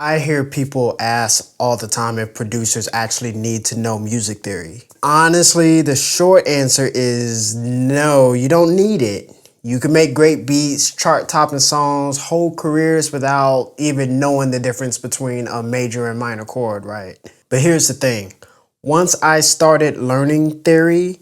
I hear people ask all the time if producers actually need to know music theory. Honestly, the short answer is no, you don't need it. You can make great beats, chart-topping songs, whole careers without even knowing the difference between a major and minor chord, right? But here's the thing. Once I started learning theory,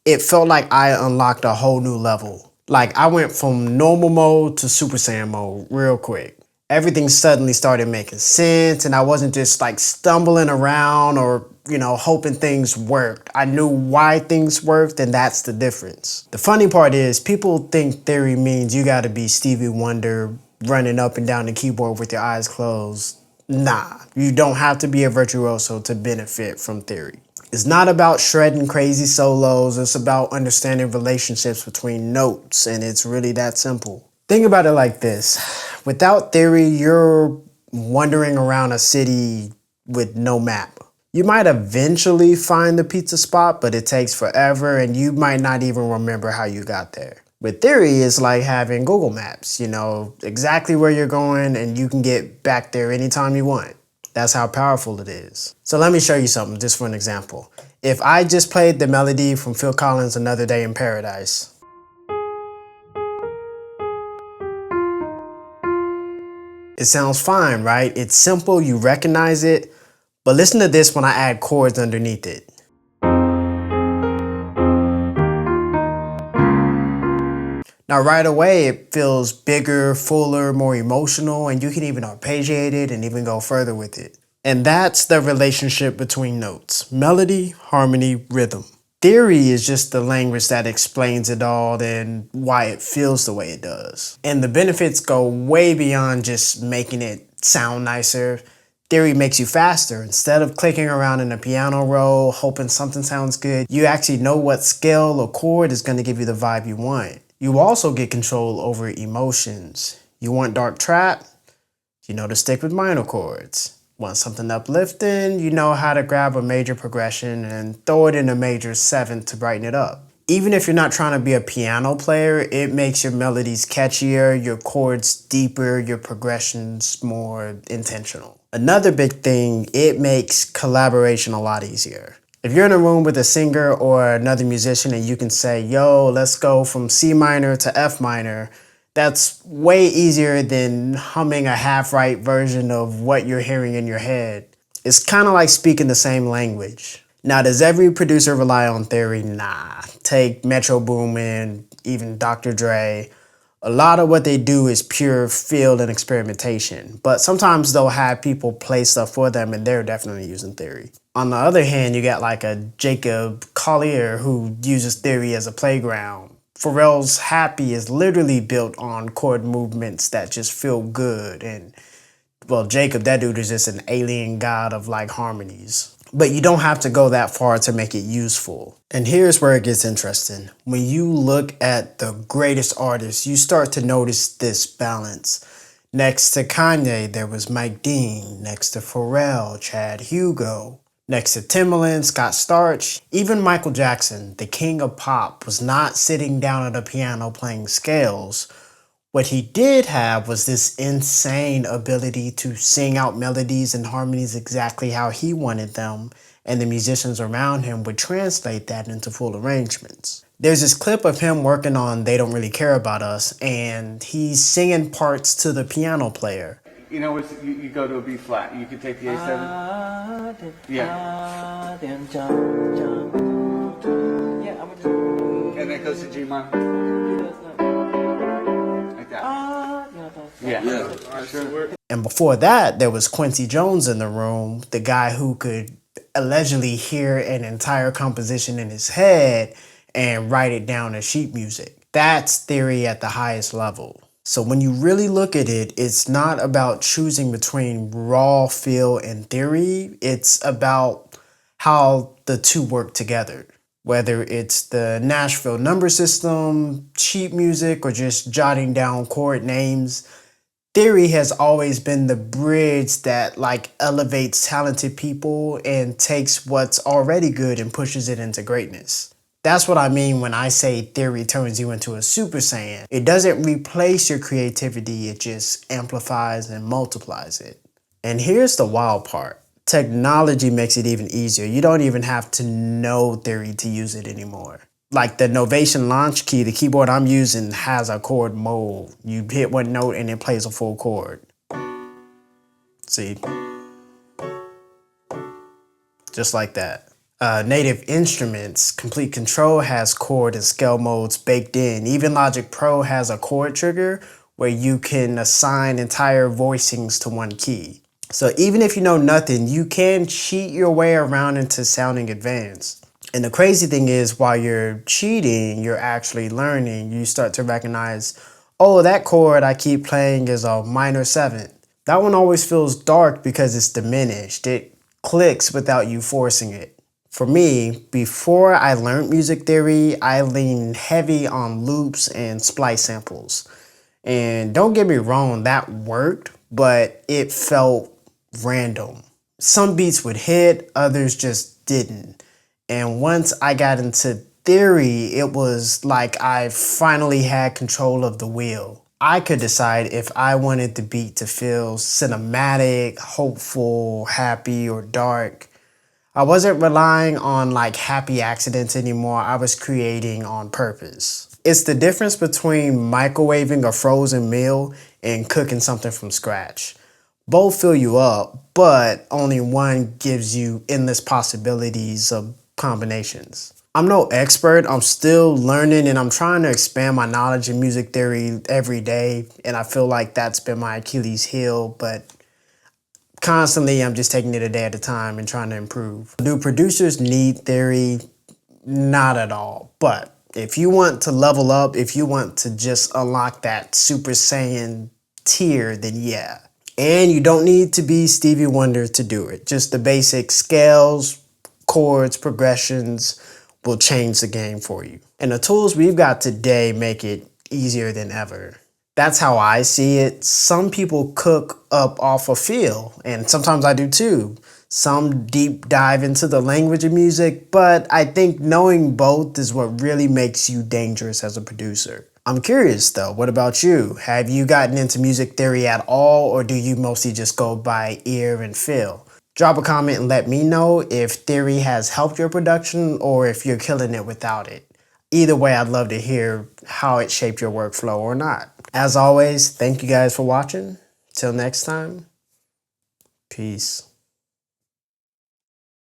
it felt like I unlocked a whole new level. Like I went from normal mode to Super Saiyan mode real quick. Everything suddenly started making sense and I wasn't just like stumbling around or, hoping things worked. I knew why things worked and that's the difference. The funny part is people think theory means you gotta be Stevie Wonder running up and down the keyboard with your eyes closed. Nah, you don't have to be a virtuoso to benefit from theory. It's not about shredding crazy solos, it's about understanding relationships between notes, and it's really that simple. Think about it like this. Without theory, you're wandering around a city with no map. You might eventually find the pizza spot, but it takes forever and you might not even remember how you got there. With theory, it's like having Google Maps. You know exactly where you're going and you can get back there anytime you want. That's how powerful it is. So let me show you something just for an example. If I just played the melody from Phil Collins' Another Day in Paradise, it sounds fine, right? It's simple, you recognize it, but listen to this when I add chords underneath it. Now right away, it feels bigger, fuller, more emotional, and you can even arpeggiate it and even go further with it. And that's the relationship between notes: melody, harmony, rhythm. Theory is just the language that explains it all and why it feels the way it does. And the benefits go way beyond just making it sound nicer. Theory makes you faster. Instead of clicking around in a piano roll, hoping something sounds good, you actually know what scale or chord is going to give you the vibe you want. You also get control over emotions. You want dark trap? You know to stick with minor chords. Want something uplifting? You know how to grab a major progression and throw it in a major 7th to brighten it up. Even if you're not trying to be a piano player, it makes your melodies catchier, your chords deeper, your progressions more intentional. Another big thing, it makes collaboration a lot easier. If you're in a room with a singer or another musician and you can say, yo, let's go from C minor to F minor, that's way easier than humming a half-right version of what you're hearing in your head. It's kind of like speaking the same language. Now, does every producer rely on theory? Nah. Take Metro Boomin, even Dr. Dre. A lot of what they do is pure field and experimentation, but sometimes they'll have people play stuff for them and they're definitely using theory. On the other hand, you got like a Jacob Collier who uses theory as a playground. Pharrell's Happy is literally built on chord movements that just feel good. And well, Jacob, that dude is just an alien god of like harmonies. But you don't have to go that far to make it useful. And here's where it gets interesting. When you look at the greatest artists, you start to notice this balance. Next to Kanye, there was Mike Dean. Next to Pharrell, Chad Hugo. Next to Timbaland, Scott Storch, even Michael Jackson, the king of pop, was not sitting down at a piano playing scales. What he did have was this insane ability to sing out melodies and harmonies exactly how he wanted them, and the musicians around him would translate that into full arrangements. There's this clip of him working on They Don't Really Care About Us, and he's singing parts to the piano player. You know, you go to a B flat. You could take the A7. Yeah. And then goes to G minor. Like that. Yeah. Sure. And before that, there was Quincy Jones in the room, the guy who could allegedly hear an entire composition in his head and write it down as sheet music. That's theory at the highest level. So when you really look at it, it's not about choosing between raw feel and theory. It's about how the two work together. Whether it's the Nashville number system, sheet music, or just jotting down chord names, theory has always been the bridge that like elevates talented people and takes what's already good and pushes it into greatness. That's what I mean when I say theory turns you into a Super Saiyan. It doesn't replace your creativity, it just amplifies and multiplies it. And here's the wild part. Technology makes it even easier. You don't even have to know theory to use it anymore. Like the Novation launch key, the keyboard I'm using has a chord mode. You hit one note and it plays a full chord. See? Just like that. Native Instruments, Complete Control has chord and scale modes baked in. Even Logic Pro has a chord trigger where you can assign entire voicings to one key. So even if you know nothing, you can cheat your way around into sounding advanced. And the crazy thing is, while you're cheating, you're actually learning. You start to recognize, oh, that chord I keep playing is a minor 7th. That one always feels dark because it's diminished. It clicks without you forcing it. For me, before I learned music theory, I leaned heavy on loops and splice samples. And don't get me wrong, that worked, but it felt random. Some beats would hit, others just didn't. And once I got into theory, it was like I finally had control of the wheel. I could decide if I wanted the beat to feel cinematic, hopeful, happy, or dark. I wasn't relying on like happy accidents anymore. I was creating on purpose. It's the difference between microwaving a frozen meal and cooking something from scratch. Both fill you up, but only one gives you endless possibilities of combinations. I'm no expert, I'm still learning and I'm trying to expand my knowledge in music theory every day, and I feel like that's been my Achilles heel, but constantly I'm just taking it a day at a time and trying to improve. Do producers need theory? Not at all, but if you want to level up, if you want to just unlock that Super Saiyan tier, then yeah. And you don't need to be Stevie Wonder to do it. Just the basic scales, chords, progressions will change the game for you. And the tools we've got today make it easier than ever. That's how I see it. Some people cook up off a feel, and sometimes I do too. Some deep dive into the language of music, but I think knowing both is what really makes you dangerous as a producer. I'm curious though, what about you? Have you gotten into music theory at all, or do you mostly just go by ear and feel? Drop a comment and let me know if theory has helped your production or if you're killing it without it. Either way, I'd love to hear how it shaped your workflow or not. As always, thank you guys for watching. Till next time, peace.